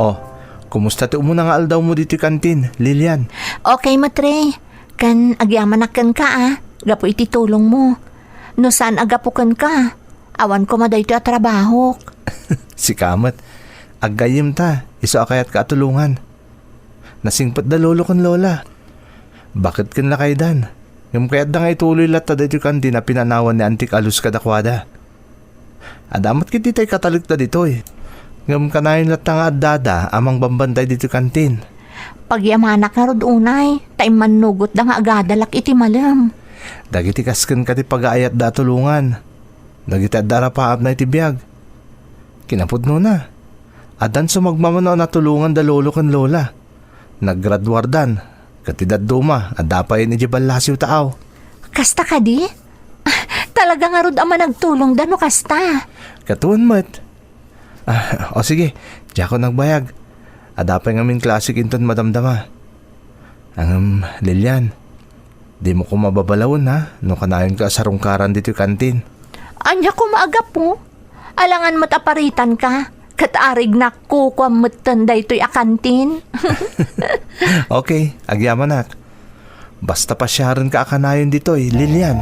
S4: Oh, kumusta ti umuna nga aldaw mo dito kantin, Lilian?
S6: Okay, matre. Kan agyaman akan ka Gapo iti tulong mo. No saan agapukan ka? Awan ko maday ito at trabaho.
S4: Si Kamat, agayim ta, iso akayat ka atulungan. Nasingpat da lolo kon lola. Bakit kin lakay dan? Yung kayat da nga ituloy lata dito kantin na pinanawan ni Antik Alus kadakwada. Adamat kiti tay katalig ta dito eh. Ngam kanayon lat nga adada amang bambantay dito kantin.
S6: Pagyamanak na rod unay, tayo manugot da nga agadalak iti malam.
S4: Dagiti kasken ka ti pag-aayat da tulungan. Dagiti adara paap na iti biyag. Kinapod no na. Adan sumagmamano na tulungan da lolo kan lola. Naggraduardan. Katidad duma, adapay ni Jibal Lasiw taaw.
S6: Kasta ka di? Talaga nga rod ama nagtulong da no kasta.
S4: Katuan mat. O sige, di ako nagbayag. Adapay ngamin klasik inton madamdama. Lilian, di mo ko mababalawon ha, no kanayon ka sa rungkaran dito kantin.
S6: Anya ko maagap mo. Alangan mataparitan ka. Katarig na kukwamatan da ito'y akantin.
S4: Okay, agyaman nak. Basta pasyaran ka akanayon dito Lilian.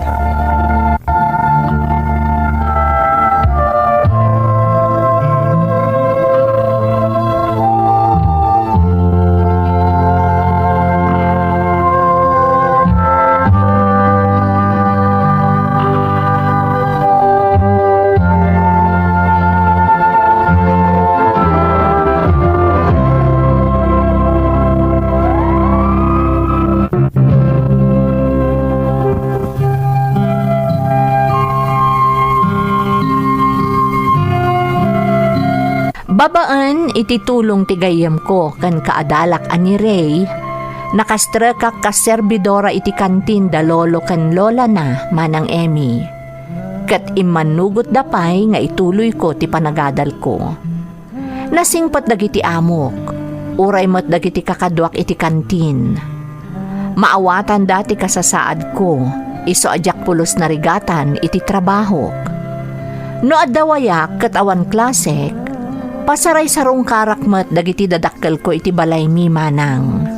S6: Babaan iti tulong ti gayem ko kan kaadalak ani Ray, nakastra ka serbidora iti kantin da lolo kan lola na manang Emmy. Kat imanugot dapay nga ituloy ko ti panagadal ko. Nasingpat dagiti amok, uray mo't dagiti kakadwak iti kantin. Maawatan dati kasasaad ko, iso ajak pulos na rigatan iti trabaho. No adawayak kat awan klasek, pasaray sarong karakmat dagiti dadakkel ko iti balay mi manang.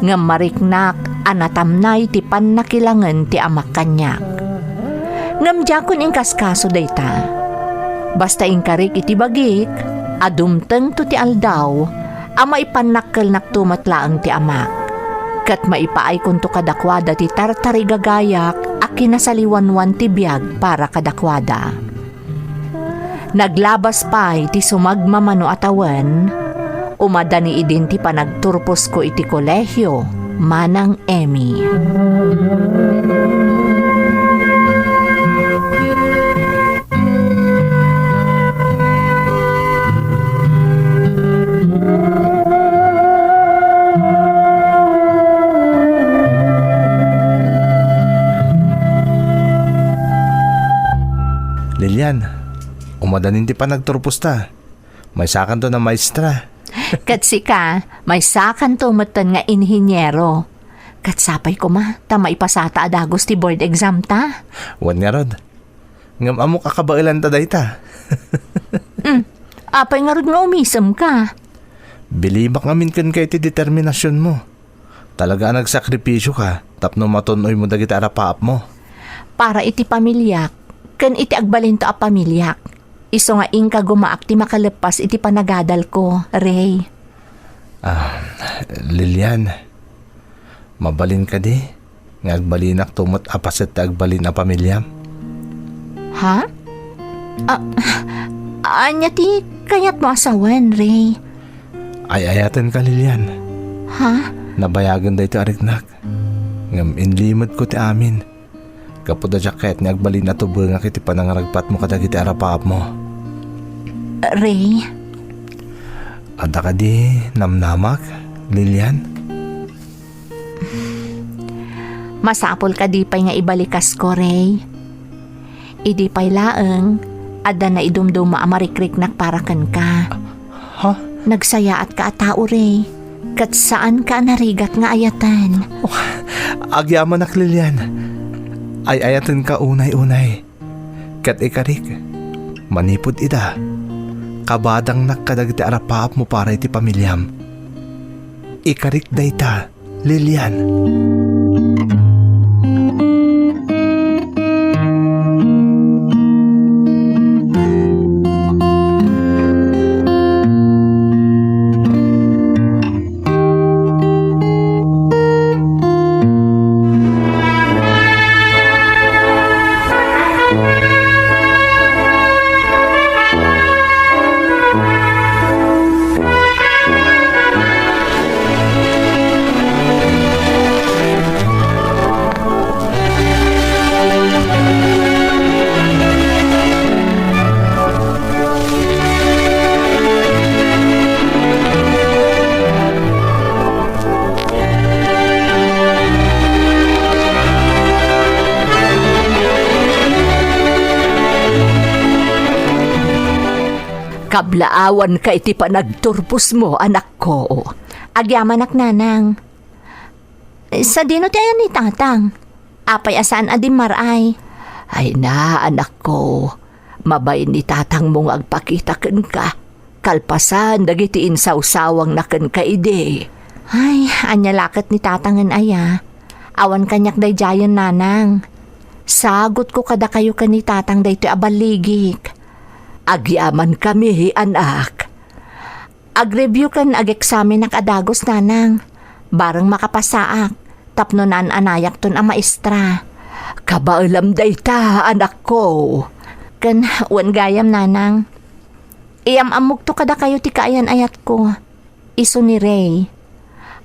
S6: Ngam mariknak anatamnay ti pannakilangan ti amak kanyak. Ngam jakon ingkaskaso dayta. Basta ingkarik iti bagik, adumteng to ti aldaw, ama ipannakkel naktumatlaang ti amak. Kat maipaay kun to kadakwada ti tartari gagayak a kinasaliwanwan ti biyag para kadakwada. Naglabas pa'y ti sumagmamano atawan, umadani idin ti panagturpos ko iti kolehyo, manang Emmy.
S2: Lilian, umadanin ti panagturpos ta. May sakan to na maestra.
S6: Katsi ka, may sakan tumatan nga inhinyero. Katsapay ko ma, ta maipasata adagos ti board exam ta.
S2: Wan nga rod. Ngam amo kakabailan ta dayta.
S6: Apay nga rod nga umisem ka.
S2: Bilibak ngamin kan kay ti determinasyon mo. Talaga nagsakripisyo ka, tapno matunoy mo dagiti arapaap mo.
S6: Para iti pamilyak, kan iti agbalin to a pamilyak. Iso nga ingka gumaak ti makalepas iti panagadal ko, Ray.
S2: Lilian, mabalin ka di. Nga agbalinak tumot apaset ta agbalin a pamilyam.
S6: Ha? Anya ti kayat mo asawan, Ray.
S2: Ay ayatan ka, Lilian.
S6: Ha?
S2: Nabayagan da ito ariknak. Ngam inlimod ko ti amin. Kapod da jacket ni agbalin na tubo nga kiti panangaragpat mo kadagiti arapaap mo.
S6: Ray?
S2: Ada ka di namnamak, Lilian?
S6: Masapol ka di pa'y nga ibalikas ko, Ray. Idi pa'y laeng, ada na idumduma amarikrik nakparakan ka.
S2: Ha?
S6: Nagsaya at ka atao, Ray. Kat saan ka narigat nga ayatan?
S2: Agyaman nak, Lilian. Ay ayatan ka unay-unay. Kat ikarik, manipod ida. Kabadang nakadagiti arapaap mo para iti pamilyam. Ikarik dayta, Lilian.
S3: Kablaawan ka iti panagturpos mo, anak ko.
S6: Agyaman ak nanang. Sa dino ti ayan ni tatang. Apay asaan adim maray.
S3: Ay na, anak ko. Mabay ni tatang mong agpakita ken ka. Kalpasan, dagiti insawsawang na ken ka ide.
S6: Ay, anya lakat ni tatangan aya. Awan kanyak day jayan nanang. Sagot ko kada kayo ka ni tatang day to abaligik.
S3: Agyaman kami, anak.
S6: Ag-review kan ag-examen nak adagos nanang. Barang makapasaak. Tapno naan anayak ton ang maestra.
S3: Kabaalam dayta, anak ko.
S6: Kan wan gayam nanang. Iyam amok to kada kayo ti kaayan ayat ko. Iso ni Ray.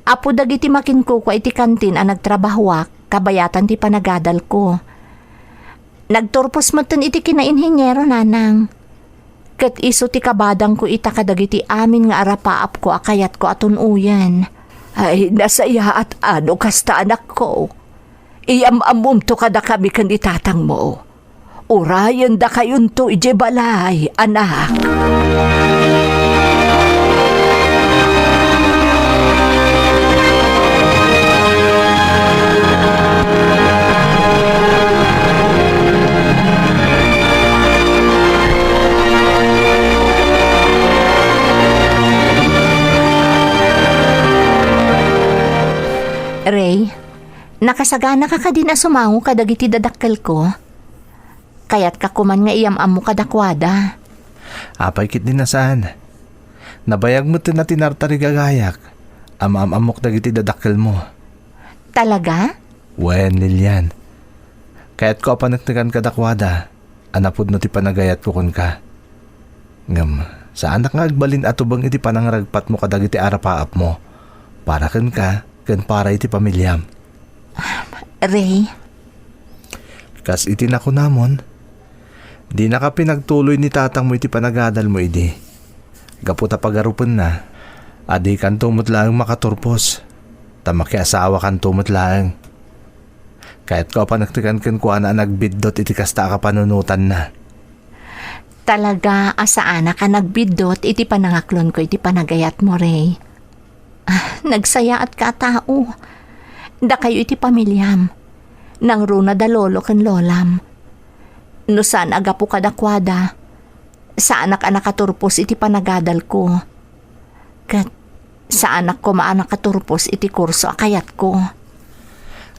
S6: Apo dagiti makin ko iti kantin ang nagtrabahwak. Kabayatan ti panagadal ko. Nagturpos mo ton iti kinainhinyero nanang. Kat iso ti kabadang ko ita kadagiti amin nga arapaap ko akayat ko aton uyan. Ay, nasaya at ano kasta anak ko. Iyamamum to kada kami kan itatang mo. Urayan da kayon to ije balay, anak. Ray, nakasagana ka din na sumango kadagiti dadakkel ko. Kaya't kakuman nga iyamam mo kadakwada.
S4: Apay kit din nasaan. Nabayag mo na tinartari gagayak. Amok dagiti dadakkel mo.
S6: Talaga?
S4: Wen, Lilian. Kaya't ko panagtagan kadakwada. Anapod no ti panagayat ko kun ka. Ngam, sa anak nga agbalin ato bang iti panangragpat mo kadagiti arapaap mo. Para kan ka, kan para iti pamilyam.
S6: Ray?
S4: Kas iti na ko namon. Di na ka pinagtuloy ni tatang mo iti panagadal mo idi. Gaputa pagarupan na. Adi kan tumot lang makaturpos. Tamaki asawa kan tumot lang. Kahit ko panagtikan kan kuha na nagbidot iti kasta ka panunutan na.
S6: Talaga asaana ka nagbidot iti panangaklon ko iti panagayat mo, Ray. Nagsaya at katao. Da kayo iti pamilyam. Nang runa da lolo kan lolam. No saan aga po kadakwada. Sa anak katurpos iti panagadal ko. Kat sa anak ko maanak katurpos iti kurso akayat ko.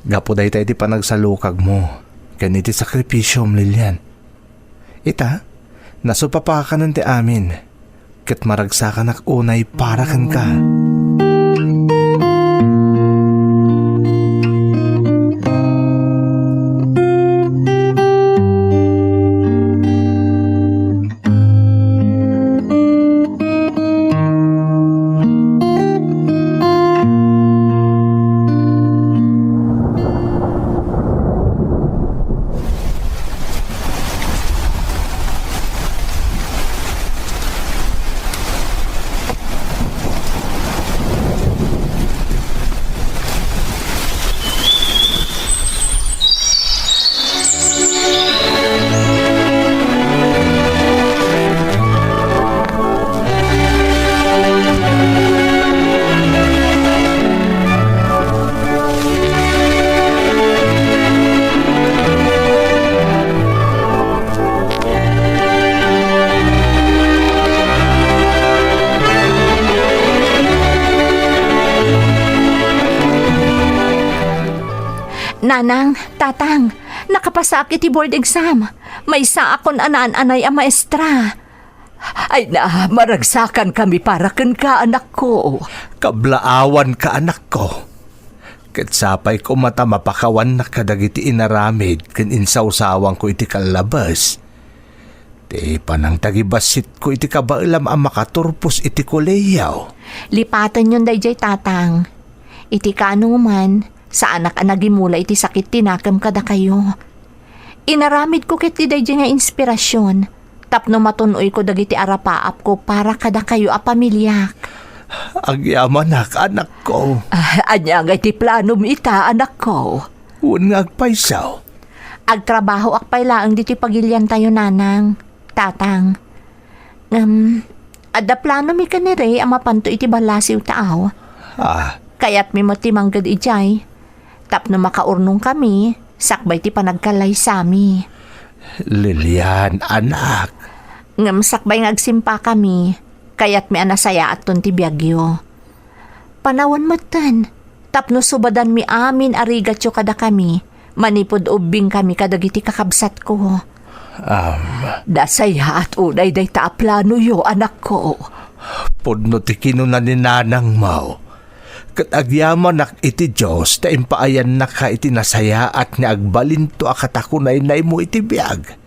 S4: Gapo day tayo iti panagsalukag mo. Kan iti sakripisyo Lilian. Ita, nasupapa ka nun ti amin. Kat maragsakan ak unay para kan ka.
S6: Nanang, tatang, nakapasakit ti board exam. May sa akon anay a maestra.
S3: Ay na, maragsakan kami para kan ka anak ko.
S4: Kablaawan ka anak ko. Katsapay ko mata mapakawan na kadagiti inaramid kan insawsawang ko iti kalabas. Ti panang tagibasit ko iti kabailam ang makaturpos iti koleyaw.
S6: Lipatan yun dayjay tatang. Iti kanuman, sa anak anagimula iti sakit tinakam kada kayo. Inaramid ko ket ti dayjay nga inspirasyon. Tapno matunoy ko dagiti arapaap ko para kada kayo a pamilyak.
S4: Agyaman anak ko.
S3: Anya nga iti plano mi ita anak ko.
S4: Un nga agpaysaw.
S6: Agtrabaho akpay laang diti pagilyan tayo nanang, tatang. Adda plano mi kanire ang mapanto iti balasiw taaw. Kaya't mi matimanggad ijay. Tapno makaurnong kami, sakbay ti panagkalay sami.
S4: Lilian, anak.
S6: Ngam sakbay nga agsimpa kami, kaya't mi anasaya at ti biyagyo. Panawan matan, tapno subadan mi amin arigatyo kada kami, manipod ubing kami kadagiti kakabsat ko.
S3: Dasaya at unay day plano yo anak ko.
S4: Pudno ti kinunan ni nanang mau. Kat agyaman nak iti Diyos, ta impaayan na ka iti nasaya at nga agbalinto akatakunay na mo iti biyag.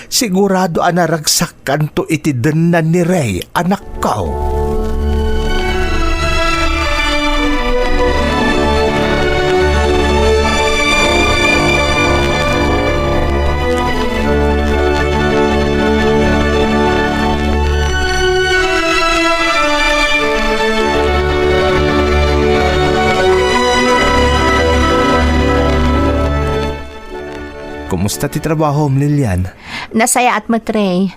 S4: Sigurado anaragsak kanto iti denan ni Ray, anak ko. Kamusta ti trabaho, Lilian?
S6: Nasaya at matray.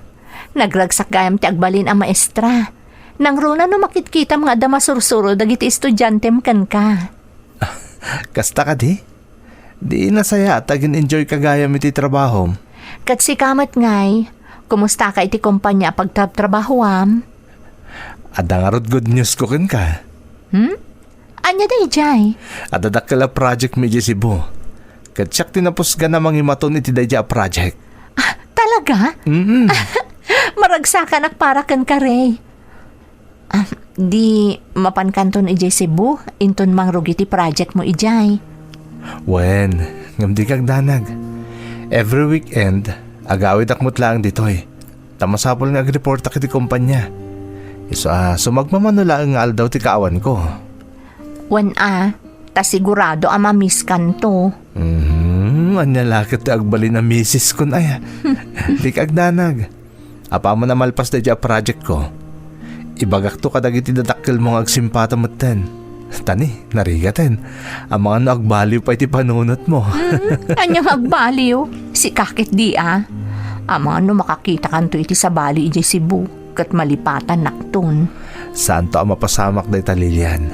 S6: Nagragsak gayam ti agbalin ang maestra. Nang runa no makikita mga adama sursuro dagiti estudyante kan ka.
S4: Kasta ka di? Di nasaya at agin enjoy kagaya mi ti trabaho.
S6: Kat si kamat ngay, kumusta ka iti kumpanya pagtrabahoam?
S4: Ada nga rod good news ko ken ka.
S6: Anya day jay?
S4: At adakala project mi di Cebu. Kat siyak tinapos ka na mangimaton iti dayja project.
S6: Talaga? Maragsakan ak para kan kare. Di mapankanton ijay Cebu, inton mangrugiti project mo ijay.
S4: Wen, ngamdi kag danag. Every weekend, agawid akmot lang ditoy. Tamasapol nga agreport ak iti kumpanya. Sumagmamano lang nga aldaw ti kaawan ko.
S6: Wan ta sigurado amamiss kanto.
S4: Anya lakit ti agbalin na misis kun ay. Di kag danag. Apa mo na malpas dayja project ko. Ibagak to kadagiti dadakkel mong agsimpata motten. Tani, narigaten. Ang mga naagbaliw pa iti panunot mo.
S6: Anyang agbaliw? Si kakit di Ang mga no makakita kanto iti sa bali ijay Cebu. Kat malipatan nakton.
S4: Saan to ang mapasamak day ta, Lilian?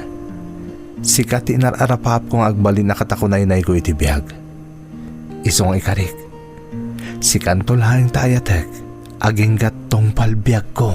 S4: Sikat inararapap kong agbalin na katakunay-nay ko iti biyag. Isong ikarik. Sikan to lahing tayatek. Aging gatong palbiyag ko.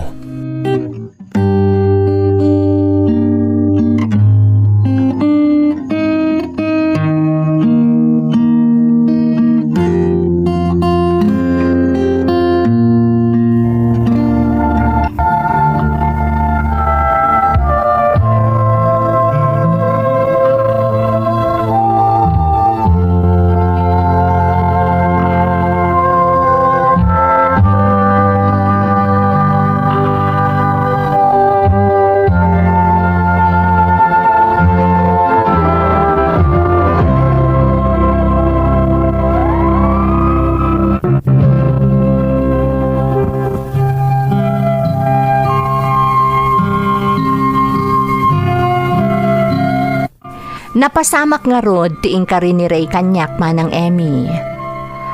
S6: Napasamak nga rod tiing ka rin ni Ray kanyak manang Emmy.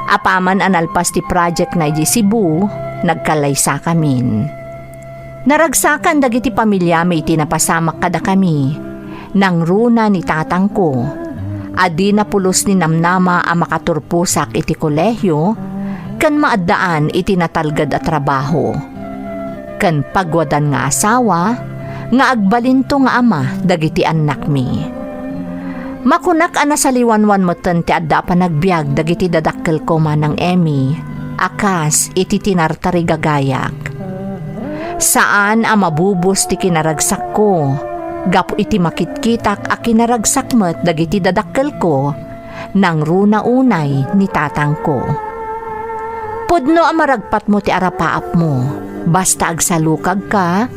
S6: Apaman analpas ti project na di Cebu, nagkalaysa kamin. Naragsakan dagiti pamilya may tinapasamak kada kami. Nang runa ni tatang ko, adi na pulos ni namnama ang makaturpusak iti kolehyo, kan maaddaan iti natalgad at trabaho. Kan pagwadan nga asawa, nga agbalinto nga ama dagiti anak mi. Makunak ana sa liwanwan mo ti adda pa nagbiag dagiti dadakkel ko manang Emmy, akas iti tinartari gagayak. Saan ang mabubos ti kinaragsak ko, gapo iti makitkitak a kinaragsak met dagiti dadakkel ko, nang runa unay ni tatang ko. Pudno ang maragpat mo ti arapaap mo, basta agsalukag ka,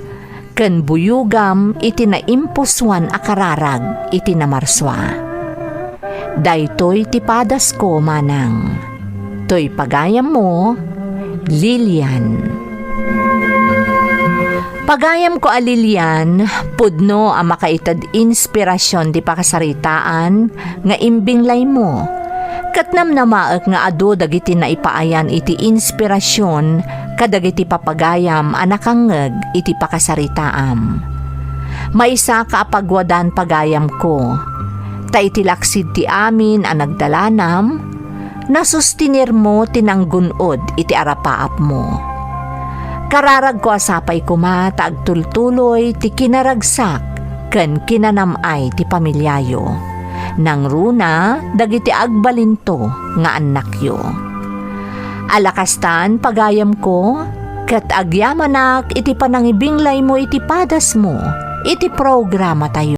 S6: ken buyugam iti naimpuswan a kararag iti namarswa. Daytoy ti padas ko manang. Toy pagayam mo, Lilian. Pagayam ko a Lilian, pudno ang makaitad inspirasyon di pakasaritaan nga imbinglay mo. Katnam na maek nga ado dagiti na ipaayan iti inspirasyon kadagiti papagayam anakangeg iti pakasaritaam. Maisa ka apagwadan pagayam ko. Ta iti laksid ti amin ang nagdalanam, nasustinir mo tinanggunod iti arapaap mo. Kararag ko asapay kuma ta agtultuloy ti kinaragsak ken kinanamay ti pamilyayo. Nang runa dagiti agbalinto nga anakyo. Alakastan pagayam ko, ket agyamanak iti panangibinglay mo iti padas mo, iti programa tayo.